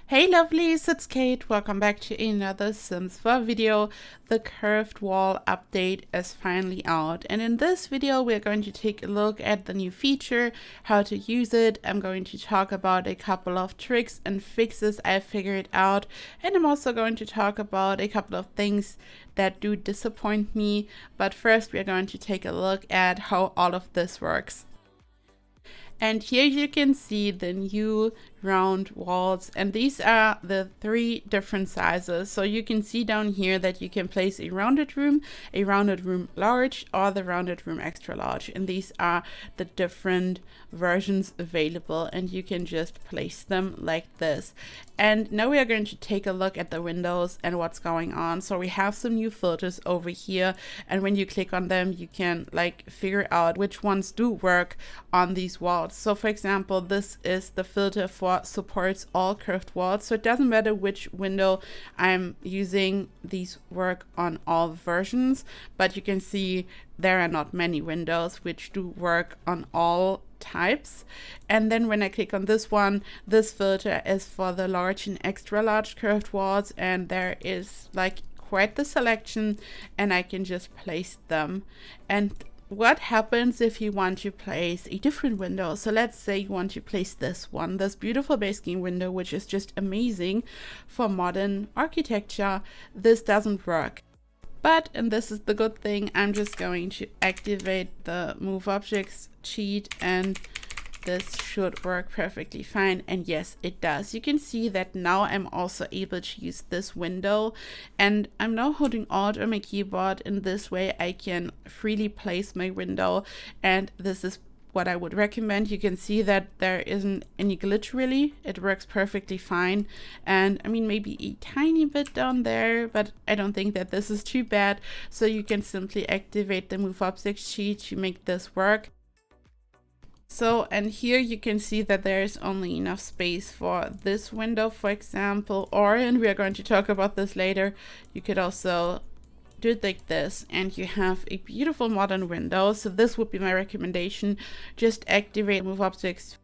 Hey lovelies, it's Kate. Welcome back to another Sims 4 video. The curved wall update is finally out, and in this video we're going to take a look at the new feature, how to use it. I'm going to talk about a couple of tricks and fixes I figured out, and I'm also going to talk about a couple of things that do disappoint me. But first we're going to take a look at how all of this works. And here you can see the new round walls, and these are the 3 different sizes. So you can see down here that you can place a rounded room large, or the rounded room extra large, and these are the different versions available, and you can just place them like this. And now we are going to take a look at the windows and what's going on. So we have some new filters over here, and when you click on them you can figure out which ones do work on these walls. So for example, this is the filter for supports all curved walls, so it doesn't matter which window I'm using, these work on all versions. But you can see there are not many windows which do work on all types. And then when I click on this one, this filter is for the large and extra large curved walls, and there is quite the selection, and I can just place them. And what happens if you want to place a different window? So let's say you want to place this one, this beautiful base game window, which is just amazing for modern architecture. This doesn't work. But, and this is the good thing, I'm just going to activate the move objects cheat, and this should work perfectly fine. And yes, it does. You can see that now I'm also able to use this window, and I'm now holding Alt on my keyboard. In this way I can freely place my window, and this is what I would recommend. You can see that there isn't any glitch really. It works perfectly fine. And I mean, maybe a tiny bit down there, but I don't think that this is too bad. So you can simply activate the move objects sheet to make this work. So, and here you can see that there is only enough space for this window, for example, or, and we are going to talk about this later, you could also do it like this, and you have a beautiful modern window. So this would be my recommendation. Just activate move objects,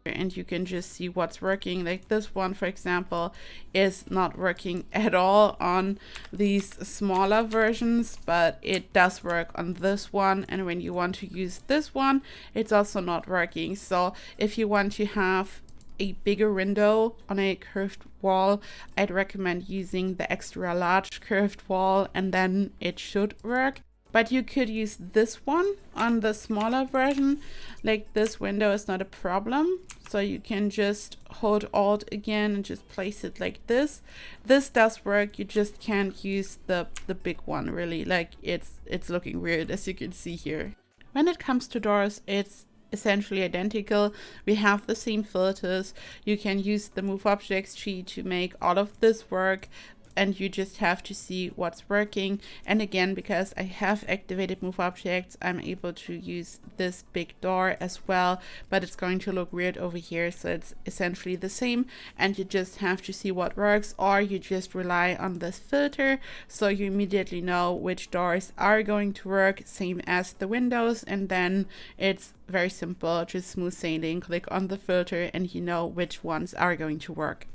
and you can just see what's working. Like this one, for example, is not working at all on these smaller versions, but it does work on this one. And when you want to use this one, it's also not working. So if you want to have a bigger window on a curved wall, I'd recommend using the extra large curved wall, and then it should work. But you could use this one on the smaller version. Like this window is not a problem. So you can just hold Alt again and just place it like this. This does work. You just can't use the big one really. Like it's looking weird, as you can see here. When it comes to doors, it's essentially identical. We have the same filters. You can use the move objects tree to make all of this work, and you just have to see what's working. And again, because I have activated move objects, I'm able to use this big door as well, but it's going to look weird over here. So it's essentially the same, and you just have to see what works, or you just rely on this filter, so you immediately know which doors are going to work, same as the windows. And then it's very simple, just smooth sailing. Click on the filter and you know which ones are going to work.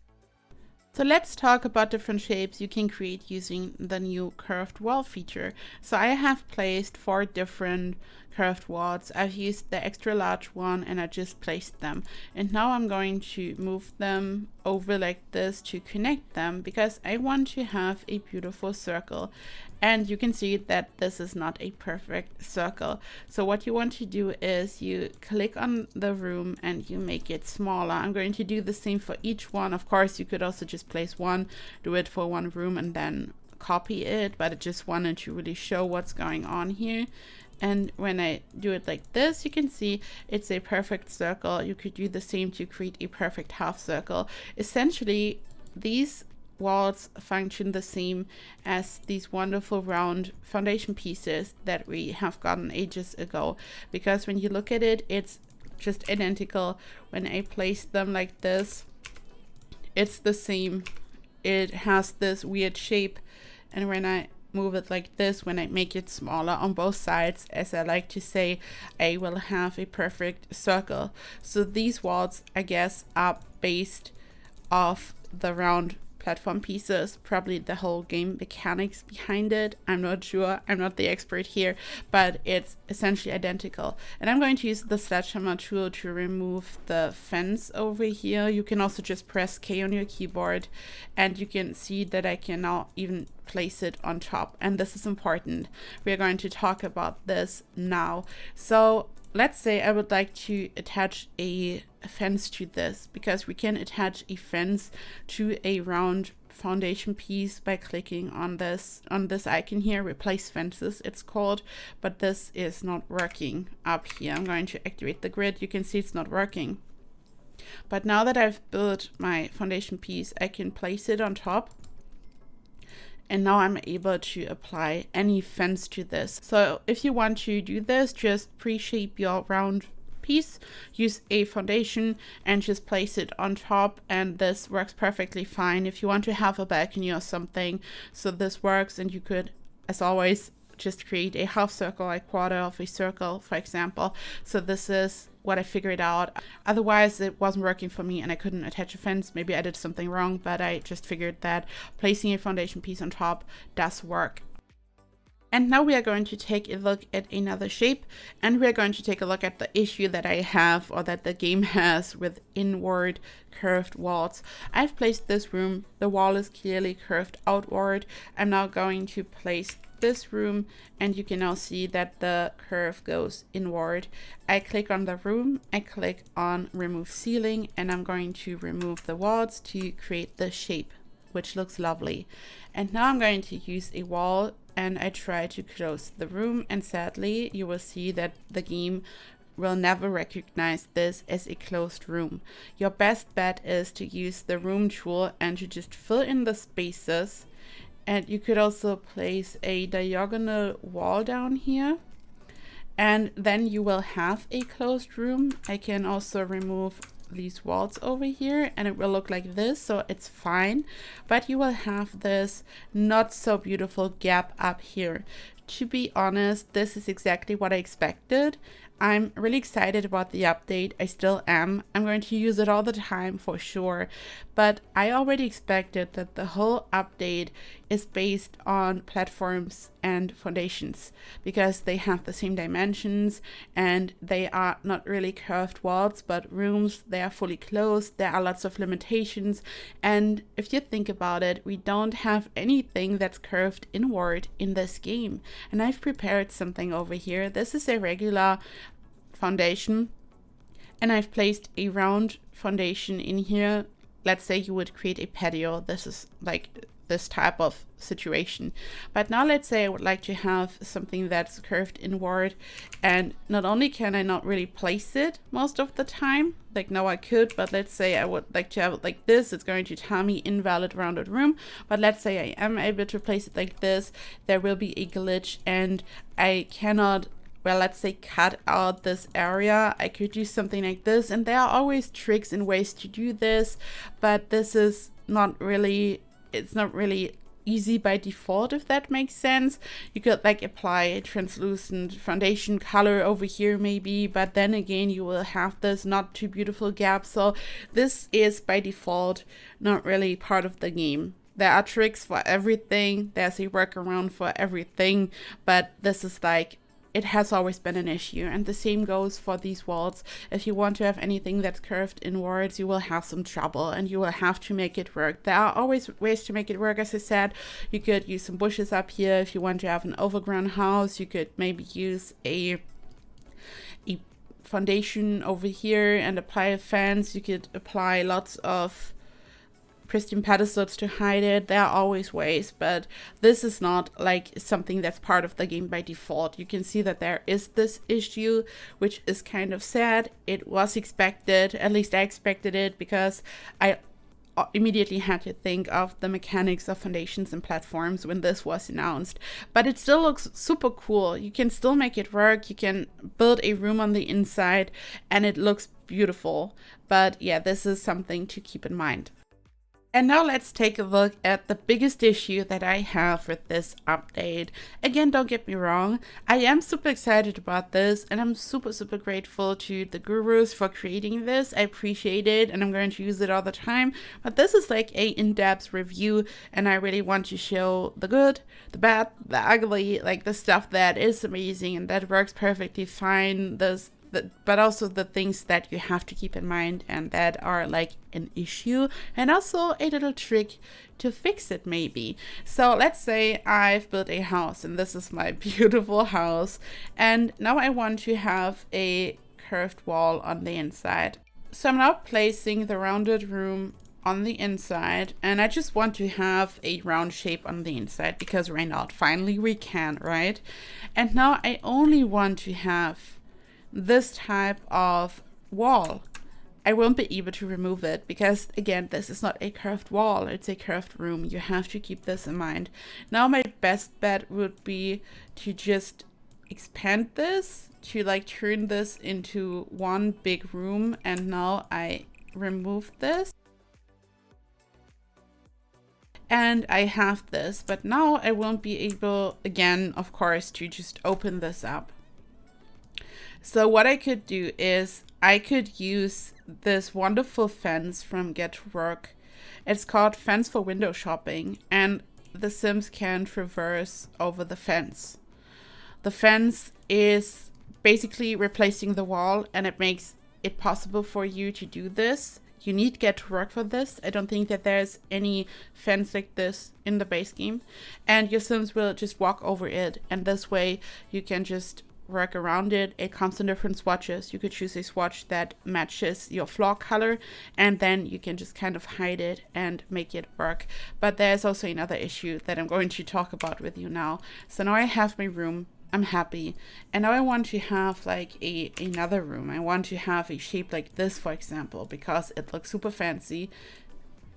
So let's talk about different shapes you can create using the new curved wall feature. So I have placed 4 different curved walls. I've used the extra large one, and I just placed them. And now I'm going to move them over like this to connect them, because I want to have a beautiful circle. And you can see that this is not a perfect circle. So what you want to do is you click on the room and you make it smaller. I'm going to do the same for each one. Of course, you could also just place one, do it for one room, and then copy it, but I just wanted to really show what's going on here. And when I do it like this, you can see it's a perfect circle. You could do the same to create a perfect half circle. Essentially, these walls function the same as these wonderful round foundation pieces that we have gotten ages ago, because when you look at it, it's just identical. When I place them like this, it's the same. It has this weird shape, and when I move it like this, when I make it smaller on both sides, as I like to say, I will have a perfect circle. So these walls, I guess, are based off the round platform pieces, probably the whole game mechanics behind it. I'm not sure, I'm not the expert here, but it's essentially identical. And I'm going to use the sledgehammer tool to remove the fence over here. You can also just press K on your keyboard and you can see that I can now even place it on top. And this is important. We are going to talk about this now. So let's say I would like to attach a fence to this, because we can attach a fence to a round foundation piece by clicking on this icon here, replace fences it's called, but this is not working up here. I'm going to activate the grid. You can see it's not working. But now that I've built my foundation piece, I can place it on top. And now I'm able to apply any fence to this. So if you want to do this, just pre-shape your round piece, use a foundation and just place it on top, and this works perfectly fine. If you want to have a balcony or something, so this works, and you could, as always, just create a half circle, a quarter of a circle, for example. So this is what I figured out. Otherwise it wasn't working for me and I couldn't attach a fence. Maybe I did something wrong, but I just figured that placing a foundation piece on top does work. And now we are going to take a look at another shape, and we are going to take a look at the issue that I have, or that the game has, with inward curved walls. I've placed this room, the wall is clearly curved outward. I'm now going to place this room, and you can now see that the curve goes inward. I click on the room, I click on remove ceiling, and I'm going to remove the walls to create this shape, which looks lovely. And now I'm going to use a wall, and I try to close the room, and sadly you will see that the game will never recognize this as a closed room. Your best bet is to use the room tool and to just fill in the spaces. And you could also place a diagonal wall down here, and then you will have a closed room. I can also remove these walls over here and it will look like this, so it's fine, but you will have this not so beautiful gap up here. To be honest, this is exactly what I expected. I'm really excited about the update. I still am. I'm going to use it all the time for sure. But I already expected that the whole update is based on platforms and foundations, because they have the same dimensions and they are not really curved walls but rooms. They are fully closed. There are lots of limitations. And if you think about it, we don't have anything that's curved inward in this game. And I've prepared something over here. This is a regular foundation, and I've placed a round foundation in here. Let's say you would create a patio. This is like this type of situation. But now let's say I would like to have something that's curved inward, and not only can I not really place it most of the time, like now I could, but let's say I would like to have it like this, it's going to tell me invalid rounded room. But let's say I am able to place it like this, there will be a glitch and I cannot, well, let's say cut out this area. I could do something like this, and there are always tricks and ways to do this, but this is not really, it's not really easy by default, if that makes sense. You could like apply a translucent foundation color over here maybe, but then again you will have this not too beautiful gap. So this is by default not really part of the game. There are tricks for everything, there's a workaround for everything, but this is like, it has always been an issue. And the same goes for these walls. If you want to have anything that's curved inwards, you will have some trouble and you will have to make it work. There are always ways to make it work. As I said, you could use some bushes up here. If you want to have an overgrown house, you could maybe use a foundation over here and apply a fence. You could apply lots of pristine pedestals to hide it. There are always ways, but this is not like something that's part of the game by default. You can see that there is this issue, which is kind of sad. It was expected, at least I expected it, because I immediately had to think of the mechanics of foundations and platforms when this was announced. But it still looks super cool. You can still make it work. You can build a room on the inside and it looks beautiful. But yeah, this is something to keep in mind. And now let's take a look at the biggest issue that I have with this update. Again, don't get me wrong, I am super excited about this and I'm super grateful to the gurus for creating this. I appreciate it and I'm going to use it all the time. But this is like a in-depth review and I really want to show the good, the bad, the ugly, like the stuff that is amazing and that works perfectly fine. But also the things that you have to keep in mind and that are like an issue, and also a little trick to fix it maybe. So let's say I've built a house and this is my beautiful house, and now I want to have a curved wall on the inside. So I'm now placing the rounded room on the inside, and I just want to have a round shape on the inside because why not? Finally we can, right? And now I only want to have this type of wall. I won't be able to remove it because again, this is not a curved wall, it's a curved room. You have to keep this in mind. Now my best bet would be to just expand this, to like turn this into one big room, and now I remove this and I have this, but now I won't be able again, of course, to just open this up. So what I could do is I could use this wonderful fence from Get to Work. It's called Fence for Window Shopping, and the Sims can traverse over the fence. The fence is basically replacing the wall, and it makes it possible for you to do this. You need Get to Work for this. I don't think that there's any fence like this in the base game, and your Sims will just walk over it, and this way you can just work around it. It comes in different swatches. You could choose a swatch that matches your floor color, and then you can just kind of hide it and make it work. But there's also another issue that I'm going to talk about with you now. So now I have my room, I'm happy, and now I want to have like another room. I want to have a shape like this, for example, because it looks super fancy.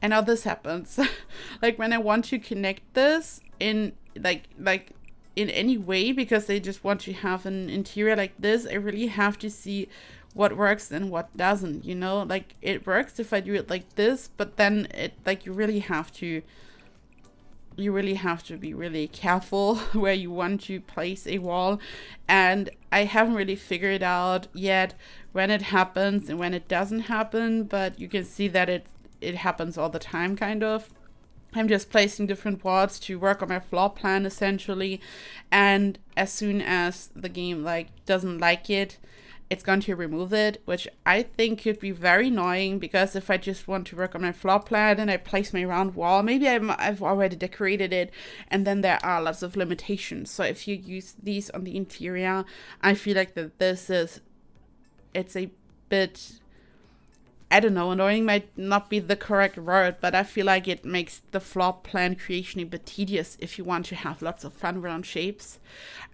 And now this happens. Like when I want to connect this in like in any way, because they just want to have an interior like this, I really have to see what works and what doesn't, you know? Like it works if I do it like this, but then it like you really have to be really careful where you want to place a wall. And I haven't really figured out yet when it happens and when it doesn't happen, but you can see that it happens all the time kind of. I'm just placing different walls to work on my floor plan essentially, and as soon as the game like doesn't like it, it's going to remove it, which I think could be very annoying, because if I just want to work on my floor plan and I place my round wall, maybe I've already decorated it, and then there are lots of limitations. So if you use these on the interior, I feel like that it's a bit, I don't know, annoying might not be the correct word, but I feel like it makes the floor plan creation a bit tedious if you want to have lots of fun round shapes.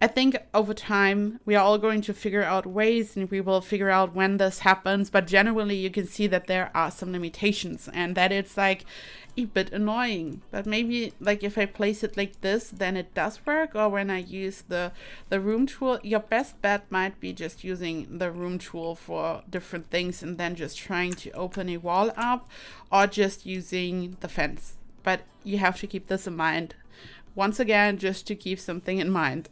I think over time we are all going to figure out ways, and we will figure out when this happens, but generally you can see that there are some limitations and that it's like a bit annoying. But maybe like if I place it like this, then it does work, or when I use the room tool. Your best bet might be just using the room tool for different things and then just trying to open a wall up, or just using the fence. But you have to keep this in mind. Once again, just to keep something in mind.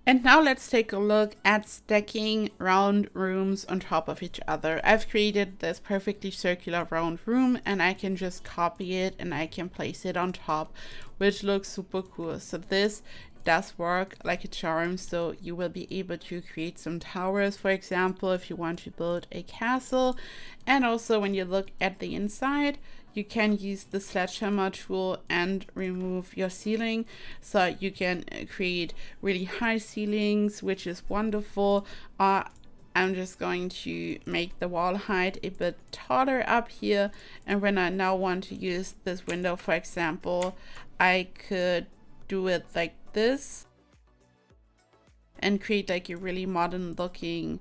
And now let's take a look at stacking round rooms on top of each other. I've created this perfectly circular round room, and I can just copy it and I can place it on top, which looks super cool. So this does work like a charm. So you will be able to create some towers, for example, if you want to build a castle. And also when you look at the inside, you can use the sledgehammer tool and remove your ceiling. So you can create really high ceilings, which is wonderful. I'm just going to make the wall height a bit taller up here. And when I now want to use this window, for example, I could do it like this and create like a really modern looking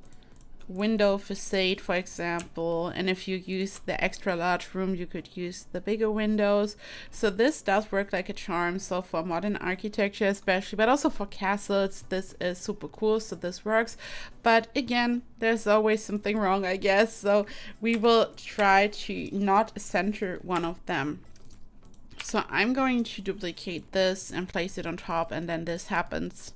window facade, for example, and if you use the extra large room, you could use the bigger windows. So this does work like a charm. So for modern architecture especially, but also for castles, this is super cool. So this works, but again, there's always something wrong, I guess. So we will try to not center one of them. So I'm going to duplicate this and place it on top, and then this happens,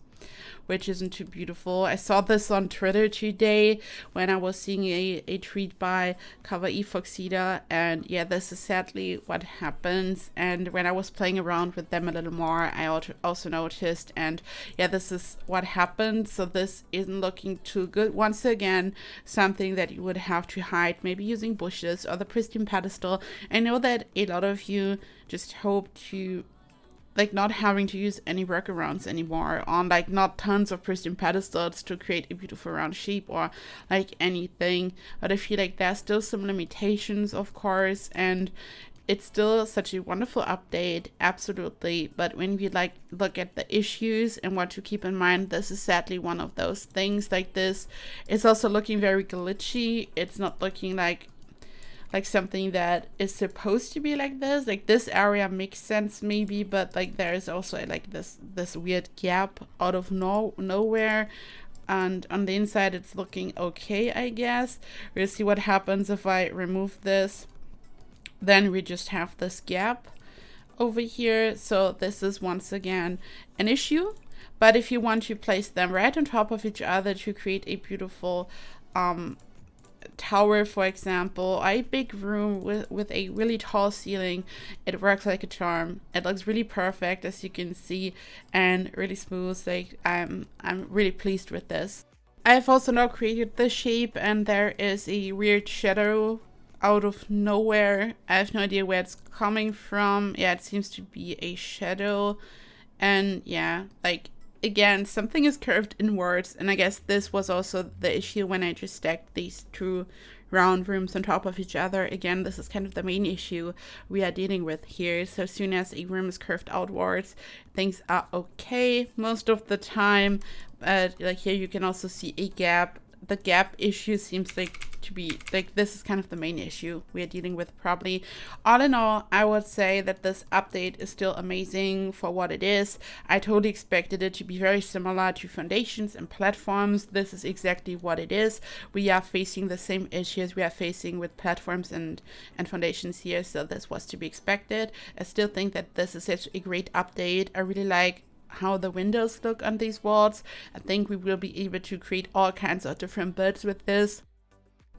which isn't too beautiful. I saw this on Twitter today when I was seeing a tweet by Kawaii Foxida, and yeah, this is sadly what happens. And when I was playing around with them a little more, I also noticed, and yeah, this is what happened. So this isn't looking too good. Once again, something that you would have to hide, maybe using bushes or the pristine pedestal. I know that a lot of you just hope to like not having to use any workarounds anymore on like not tons of pristine pedestals to create a beautiful round shape or like anything. But I feel like there's still some limitations, of course, and it's still such a wonderful update, absolutely. But when we like look at the issues and what to keep in mind, this is sadly one of those things. Like this, it's also looking very glitchy. It's not looking like something that is supposed to be like this. Like this area makes sense maybe, but like there is also like this weird gap out of nowhere, and on the inside it's looking okay, I guess. We'll see what happens if I remove this. Then we just have this gap over here. So this is once again an issue, but if you want to place them right on top of each other to create a beautiful tower, for example, a big room with a really tall ceiling, it works like a charm. It looks really perfect, as you can see, and really smooth. Like I'm really pleased with this. I've also now created this shape, and there is a weird shadow out of nowhere. I have no idea where it's coming from. Yeah, it seems to be a shadow, and yeah, like again, something is curved inwards, and I guess this was also the issue when I just stacked these two round rooms on top of each other. Again, this is kind of the main issue we are dealing with here. So as soon as a room is curved outwards, things are okay most of the time. But like here you can also see a gap. The gap issue seems like to be like, this is kind of the main issue we are dealing with probably. All in all, I would say that this update is still amazing for what it is. I totally expected it to be very similar to foundations and platforms. This is exactly what it is. We are facing the same issues we are facing with platforms and foundations here, so this was to be expected. I still think that this is such a great update. I really like how the windows look on these walls. I think we will be able to create all kinds of different builds with this.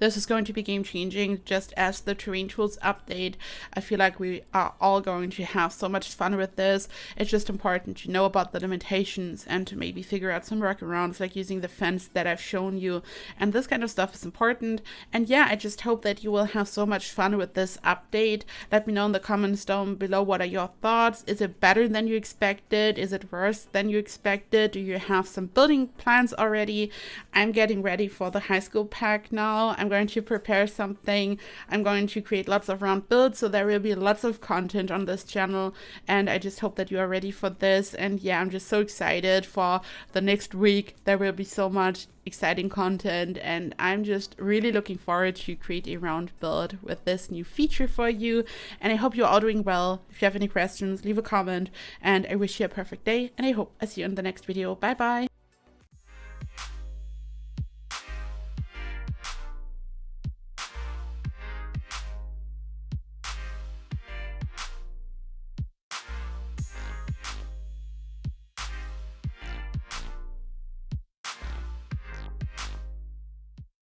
This is going to be game changing, just as the terrain tools update. I feel like we are all going to have so much fun with this. It's just important to know about the limitations and to maybe figure out some workarounds, like using the fence that I've shown you. And this kind of stuff is important. And yeah, I just hope that you will have so much fun with this update. Let me know in the comments down below, what are your thoughts? Is it better than you expected? Is it worse than you expected? Do you have some building plans already? I'm getting ready for the high school pack now. I'm going to prepare something. I'm going to create lots of round builds, so there will be lots of content on this channel, and I just hope that you are ready for this. And yeah, I'm just so excited for the next week. There will be so much exciting content, and I'm just really looking forward to create a round build with this new feature for you. And I hope you're all doing well. If you have any questions, leave a comment, and I wish you a perfect day, and I hope I see you in the next video. Bye bye.